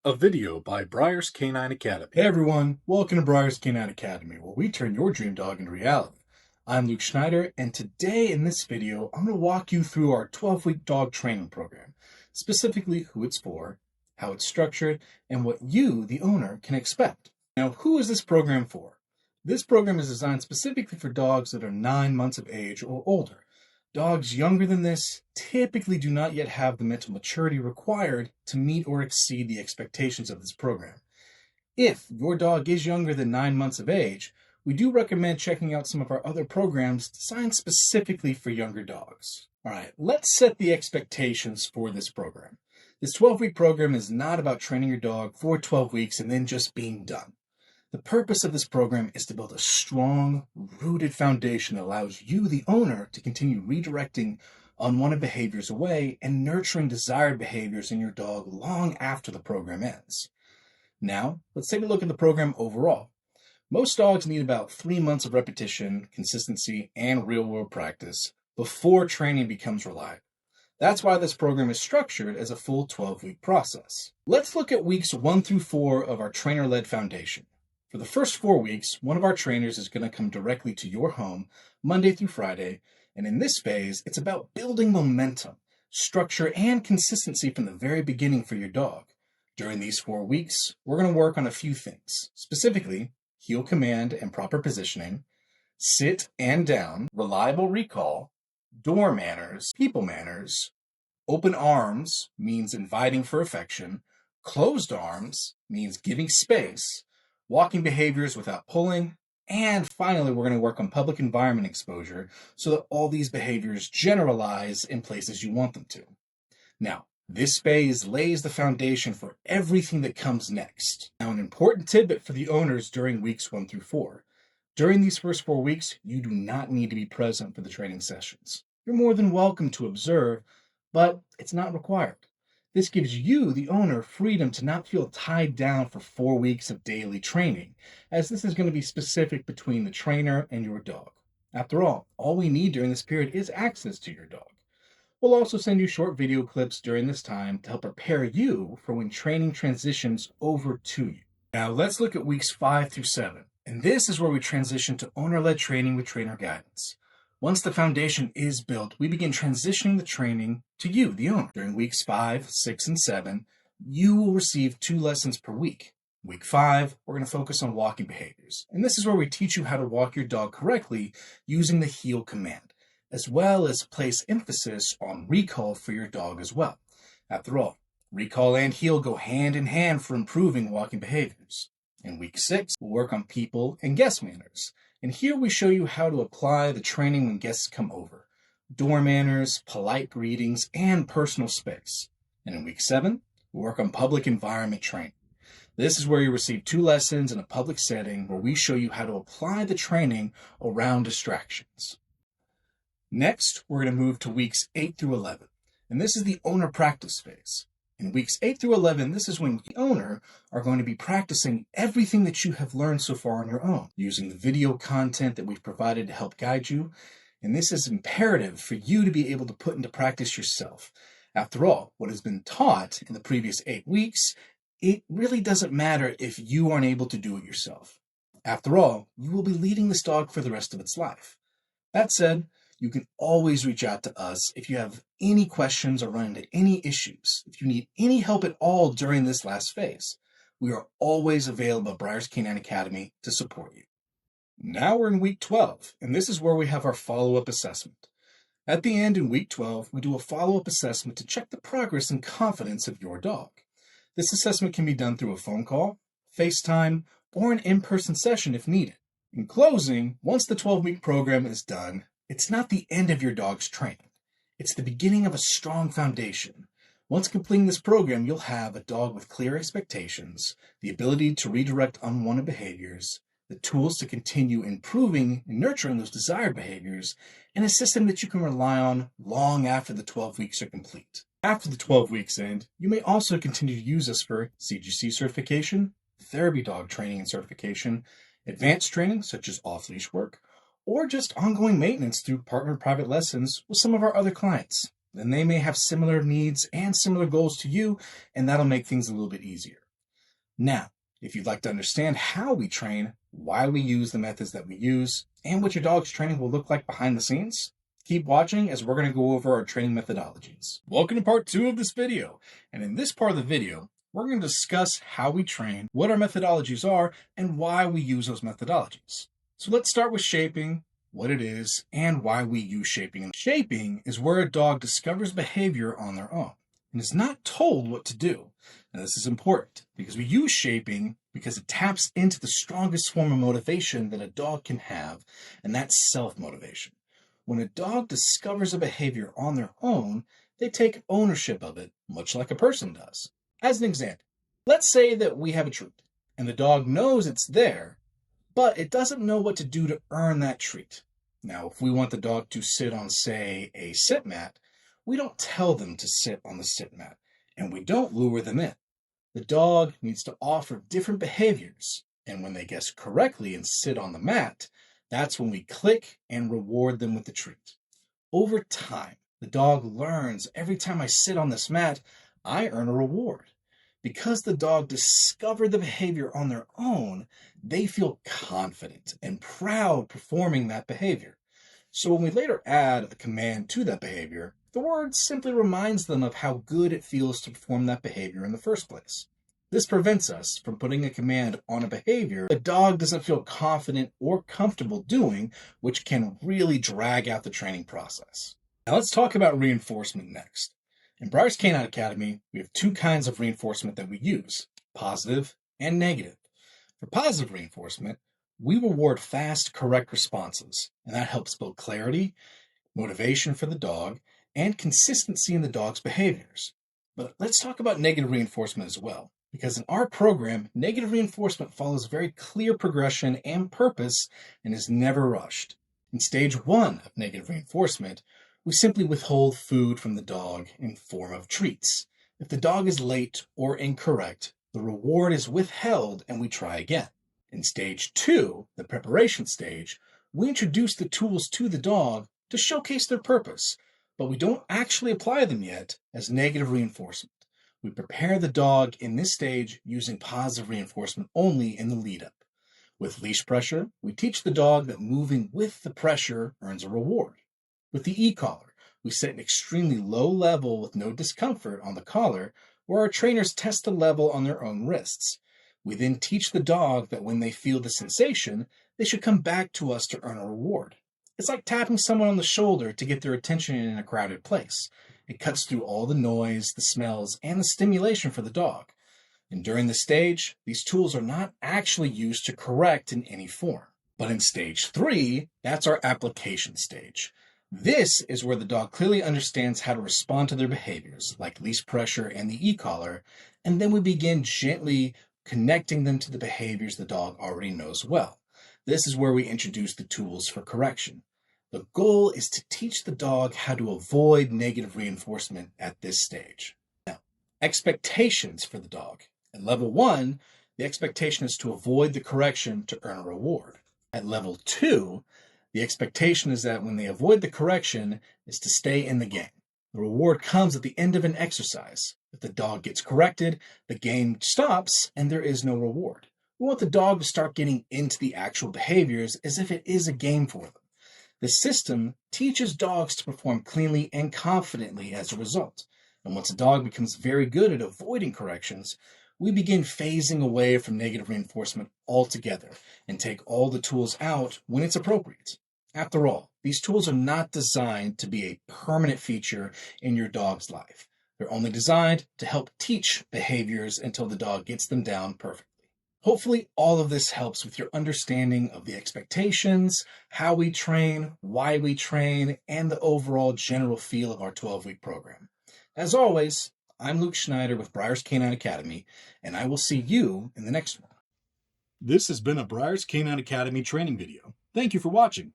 A video by Briar's Canine Academy. Hey everyone, welcome to Briar's Canine Academy, where we turn your dream dog into reality. I'm Luke Schneider, and today in this video, I'm going to walk you through our 12-week dog training program, specifically who it's for, how it's structured, and what you, the owner, can expect. Now, who is this program for? This program is designed specifically for dogs that are 9 months of age or older. Dogs younger than this typically do not yet have the mental maturity required to meet or exceed the expectations of this program. If your dog is younger than 9 months of age, we do recommend checking out some of our other programs designed specifically for younger dogs. All right, let's set the expectations for this program. This 12-week program is not about training your dog for 12 weeks and then just being done. The purpose of this program is to build a strong, rooted foundation that allows you, the owner, to continue redirecting unwanted behaviors away and nurturing desired behaviors in your dog long after the program ends. Now, let's take a look at the program overall. Most dogs need about 3 months of repetition, consistency, and real-world practice before training becomes reliable. That's why this program is structured as a full 12-week process. Let's look at weeks 1 through 4 of our trainer-led foundation. For the first 4 weeks, one of our trainers is going to come directly to your home Monday through Friday, and in this phase, it's about building momentum, structure, and consistency from the very beginning for your dog. During these 4 weeks, we're going to work on a few things, specifically heel command and proper positioning, sit and down, reliable recall, door manners, people manners, open arms means inviting for affection, closed arms means giving space, walking behaviors without pulling, and finally, we're going to work on public environment exposure so that all these behaviors generalize in places you want them to. Now, this phase lays the foundation for everything that comes next. Now, an important tidbit for the owners during weeks 1 through 4. During these first 4 weeks, you do not need to be present for the training sessions. You're more than welcome to observe, but it's not required. This gives you, the owner, freedom to not feel tied down for 4 weeks of daily training, as this is going to be specific between the trainer and your dog. After all we need during this period is access to your dog. We'll also send you short video clips during this time to help prepare you for when training transitions over to you. Now let's look at weeks 5 through 7, and this is where we transition to owner-led training with trainer guidance. Once the foundation is built, we begin transitioning the training to you, the owner. During weeks 5, 6, and 7, you will receive 2 lessons per week. Week 5, we're going to focus on walking behaviors. And this is where we teach you how to walk your dog correctly using the heel command, as well as place emphasis on recall for your dog as well. After all, recall and heel go hand in hand for improving walking behaviors. In week 6, we'll work on people and guest manners. And here we show you how to apply the training when guests come over. Door manners, polite greetings, and personal space. And in week 7, we'll work on public environment training. This is where you receive 2 lessons in a public setting where we show you how to apply the training around distractions. Next, we're going to move to weeks 8 through 11. And this is the owner practice phase. In weeks 8 through 11, this is when the owner are going to be practicing everything that you have learned so far on your own, using the video content that we've provided to help guide you. And this is imperative for you to be able to put into practice yourself. After all, what has been taught in the previous 8 weeks, it really doesn't matter if you aren't able to do it yourself. After all, you will be leading this dog for the rest of its life. That said, you can always reach out to us if you have any questions or run into any issues. If you need any help at all during this last phase, we are always available at Briar's Canine Academy to support you. Now we're in week 12, and this is where we have our follow-up assessment. At the end in week 12, we do a follow-up assessment to check the progress and confidence of your dog. This assessment can be done through a phone call, FaceTime, or an in-person session if needed. In closing, once the 12-week program is done, it's not the end of your dog's training. It's the beginning of a strong foundation. Once completing this program, you'll have a dog with clear expectations, the ability to redirect unwanted behaviors, the tools to continue improving and nurturing those desired behaviors, and a system that you can rely on long after the 12 weeks are complete. After the 12 weeks end, you may also continue to use us for CGC certification, therapy dog training and certification, advanced training such as off-leash work, or just ongoing maintenance through partnered private lessons with some of our other clients. Then they may have similar needs and similar goals to you, and that'll make things a little bit easier. Now, if you'd like to understand how we train, why we use the methods that we use, and what your dog's training will look like behind the scenes, keep watching as we're going to go over our training methodologies. Welcome to part 2 of this video. And in this part of the video, we're going to discuss how we train, what our methodologies are, and why we use those methodologies. So let's start with shaping, what it is, and why we use shaping. Shaping is where a dog discovers behavior on their own and is not told what to do. Now, this is important because we use shaping because it taps into the strongest form of motivation that a dog can have, and that's self-motivation. When a dog discovers a behavior on their own, they take ownership of it, much like a person does. As an example, let's say that we have a treat, and the dog knows it's there, but it doesn't know what to do to earn that treat. Now, if we want the dog to sit on, say, a sit mat, we don't tell them to sit on the sit mat, and we don't lure them in. The dog needs to offer different behaviors, and when they guess correctly and sit on the mat, that's when we click and reward them with the treat. Over time, the dog learns every time I sit on this mat, I earn a reward. Because the dog discovered the behavior on their own, they feel confident and proud performing that behavior. So when we later add a command to that behavior, the word simply reminds them of how good it feels to perform that behavior in the first place. This prevents us from putting a command on a behavior the dog doesn't feel confident or comfortable doing, which can really drag out the training process. Now let's talk about reinforcement next. In Breyer's Canine Academy, we have 2 kinds of reinforcement that we use, positive and negative. For positive reinforcement, we reward fast, correct responses, and that helps build clarity, motivation for the dog, and consistency in the dog's behaviors. But let's talk about negative reinforcement as well, because in our program, negative reinforcement follows very clear progression and purpose and is never rushed. In stage 1 of negative reinforcement, we simply withhold food from the dog in form of treats. If the dog is late or incorrect, the reward is withheld and we try again. In stage 2, the preparation stage, we introduce the tools to the dog to showcase their purpose, but we don't actually apply them yet as negative reinforcement. We prepare the dog in this stage using positive reinforcement only in the lead-up. With leash pressure, we teach the dog that moving with the pressure earns a reward. With the e-collar, we set an extremely low level with no discomfort on the collar, where our trainers test the level on their own wrists. We then teach the dog that when they feel the sensation, they should come back to us to earn a reward. It's like tapping someone on the shoulder to get their attention in a crowded place. It cuts through all the noise, the smells, and the stimulation for the dog. And during this stage, these tools are not actually used to correct in any form. But in stage 3, that's our application stage. This is where the dog clearly understands how to respond to their behaviors, like leash pressure and the e-collar, and then we begin gently connecting them to the behaviors the dog already knows well. This is where we introduce the tools for correction. The goal is to teach the dog how to avoid negative reinforcement at this stage. Now, expectations for the dog. At level 1, the expectation is to avoid the correction to earn a reward. At level 2, the expectation is that when they avoid the correction is to stay in the game. The reward comes at the end of an exercise. If the dog gets corrected, the game stops and there is no reward. We want the dog to start getting into the actual behaviors as if it is a game for them. The system teaches dogs to perform cleanly and confidently as a result. And once a dog becomes very good at avoiding corrections, we begin phasing away from negative reinforcement altogether and take all the tools out when it's appropriate. After all, these tools are not designed to be a permanent feature in your dog's life. They're only designed to help teach behaviors until the dog gets them down perfectly. Hopefully, all of this helps with your understanding of the expectations, how we train, why we train, and the overall general feel of our 12-week program. As always, I'm Luke Schneider with Breyer's Canine Academy, and I will see you in the next one. This has been a Breyer's Canine Academy training video. Thank you for watching.